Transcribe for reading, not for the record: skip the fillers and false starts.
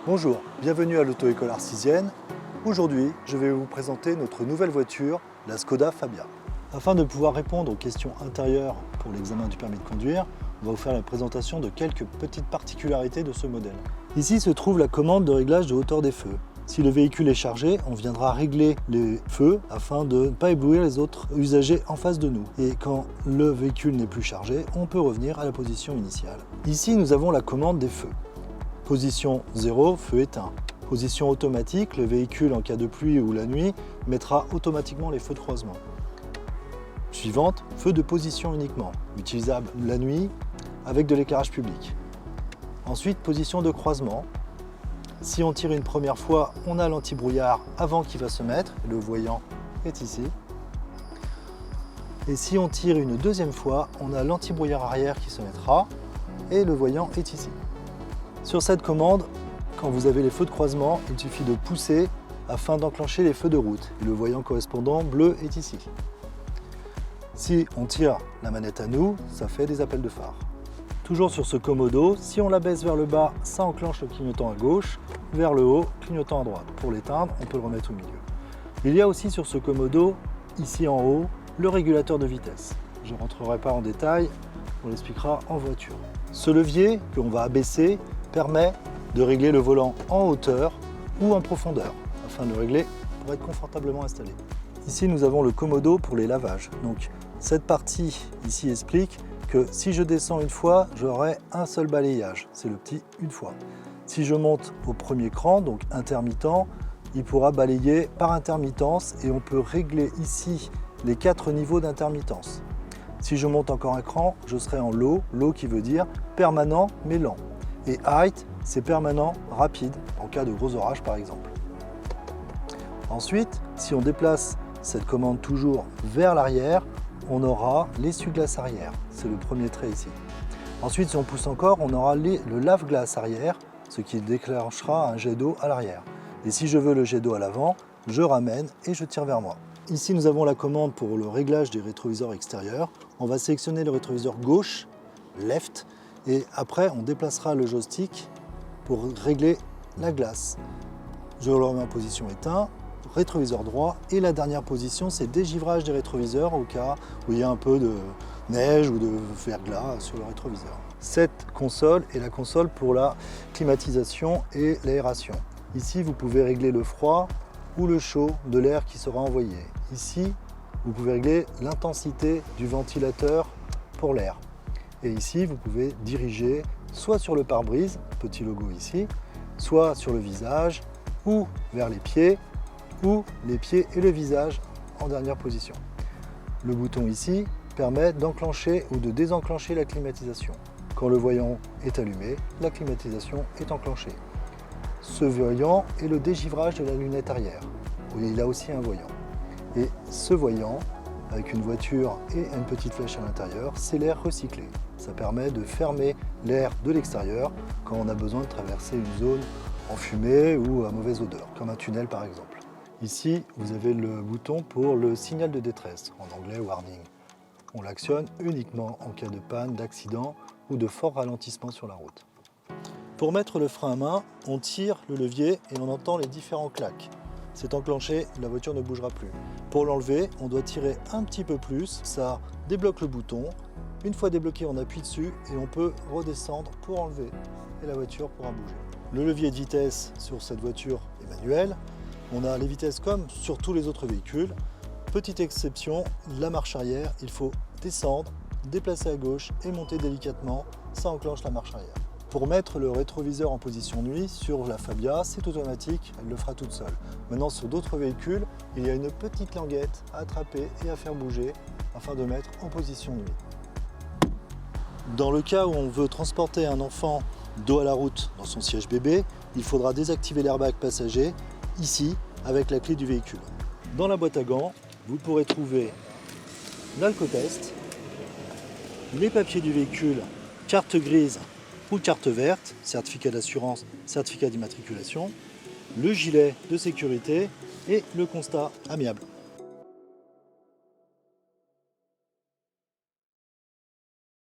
Bonjour, bienvenue à l'auto-école artisienne. Aujourd'hui, je vais vous présenter notre nouvelle voiture, la Skoda Fabia. Afin de pouvoir répondre aux questions intérieures pour l'examen du permis de conduire, on va vous faire la présentation de quelques petites particularités de ce modèle. Ici se trouve la commande de réglage de hauteur des feux. Si le véhicule est chargé, on viendra régler les feux afin de ne pas éblouir les autres usagers en face de nous. Et quand le véhicule n'est plus chargé, on peut revenir à la position initiale. Ici, nous avons la commande des feux. Position 0, feu éteint. Position automatique, le véhicule en cas de pluie ou la nuit mettra automatiquement les feux de croisement. Suivante, feu de position uniquement, utilisable la nuit avec de l'éclairage public. Ensuite, position de croisement. Si on tire une première fois, on a l'anti-brouillard avant qu'il va se mettre, le voyant est ici. Et si on tire une deuxième fois, on a l'anti-brouillard arrière qui se mettra et le voyant est ici. Sur cette commande, quand vous avez les feux de croisement, il suffit de pousser afin d'enclencher les feux de route. Et le voyant correspondant bleu est ici. Si on tire la manette à nous, ça fait des appels de phare. Toujours sur ce commodo, si on la baisse vers le bas, ça enclenche le clignotant à gauche, vers le haut, clignotant à droite. Pour l'éteindre, on peut le remettre au milieu. Il y a aussi sur ce commodo, ici en haut, le régulateur de vitesse. Je ne rentrerai pas en détail, on l'expliquera en voiture. Ce levier qu'on va abaisser permet de régler le volant en hauteur ou en profondeur, afin de le régler pour être confortablement installé. Ici, nous avons le commodo pour les lavages. Donc, cette partie ici explique que si je descends une fois, j'aurai un seul balayage. C'est le petit une fois. Si je monte au premier cran, donc intermittent, il pourra balayer par intermittence et on peut régler ici les 4 niveaux d'intermittence. Si je monte encore un cran, je serai en low, low qui veut dire permanent mais lent. Et height, c'est permanent, rapide, en cas de gros orage par exemple. Ensuite, si on déplace cette commande toujours vers l'arrière, on aura l'essuie-glace arrière. C'est le premier trait ici. Ensuite, si on pousse encore, on aura le lave-glace arrière, ce qui déclenchera un jet d'eau à l'arrière. Et si je veux le jet d'eau à l'avant, je ramène et je tire vers moi. Ici, nous avons la commande pour le réglage des rétroviseurs extérieurs. On va sélectionner le rétroviseur gauche, left, et après, on déplacera le joystick pour régler la glace. Je le remets en position éteint, rétroviseur droit, et la dernière position, c'est dégivrage des rétroviseurs au cas où il y a un peu de neige ou de verglas sur le rétroviseur. Cette console est la console pour la climatisation et l'aération. Ici, vous pouvez régler le froid ou le chaud de l'air qui sera envoyé. Ici, vous pouvez régler l'intensité du ventilateur pour l'air. Et ici, vous pouvez diriger soit sur le pare-brise, petit logo ici, soit sur le visage, ou vers les pieds et le visage en dernière position. Le bouton ici permet d'enclencher ou de désenclencher la climatisation. Quand le voyant est allumé, la climatisation est enclenchée. Ce voyant est le dégivrage de la lunette arrière. Il a aussi un voyant. Et ce voyant, avec une voiture et une petite flèche à l'intérieur, c'est l'air recyclé. Ça permet de fermer l'air de l'extérieur quand on a besoin de traverser une zone enfumée ou à mauvaise odeur, comme un tunnel par exemple. Ici, vous avez le bouton pour le signal de détresse, en anglais warning. On l'actionne uniquement en cas de panne, d'accident ou de fort ralentissement sur la route. Pour mettre le frein à main, on tire le levier et on entend les différents claques. C'est enclenché, la voiture ne bougera plus. Pour l'enlever, on doit tirer un petit peu plus, ça débloque le bouton. Une fois débloqué, on appuie dessus et on peut redescendre pour enlever et la voiture pourra bouger. Le levier de vitesse sur cette voiture est manuel. On a les vitesses comme sur tous les autres véhicules. Petite exception, la marche arrière, il faut descendre, déplacer à gauche et monter délicatement, ça enclenche la marche arrière. Pour mettre le rétroviseur en position nuit sur la Fabia, c'est automatique, elle le fera toute seule. Maintenant sur d'autres véhicules, il y a une petite languette à attraper et à faire bouger afin de mettre en position nuit. Dans le cas où on veut transporter un enfant dos à la route dans son siège bébé, il faudra désactiver l'airbag passager ici avec la clé du véhicule. Dans la boîte à gants, vous pourrez trouver l'alcotest, les papiers du véhicule, carte grise ou carte verte, certificat d'assurance, certificat d'immatriculation, le gilet de sécurité et le constat amiable.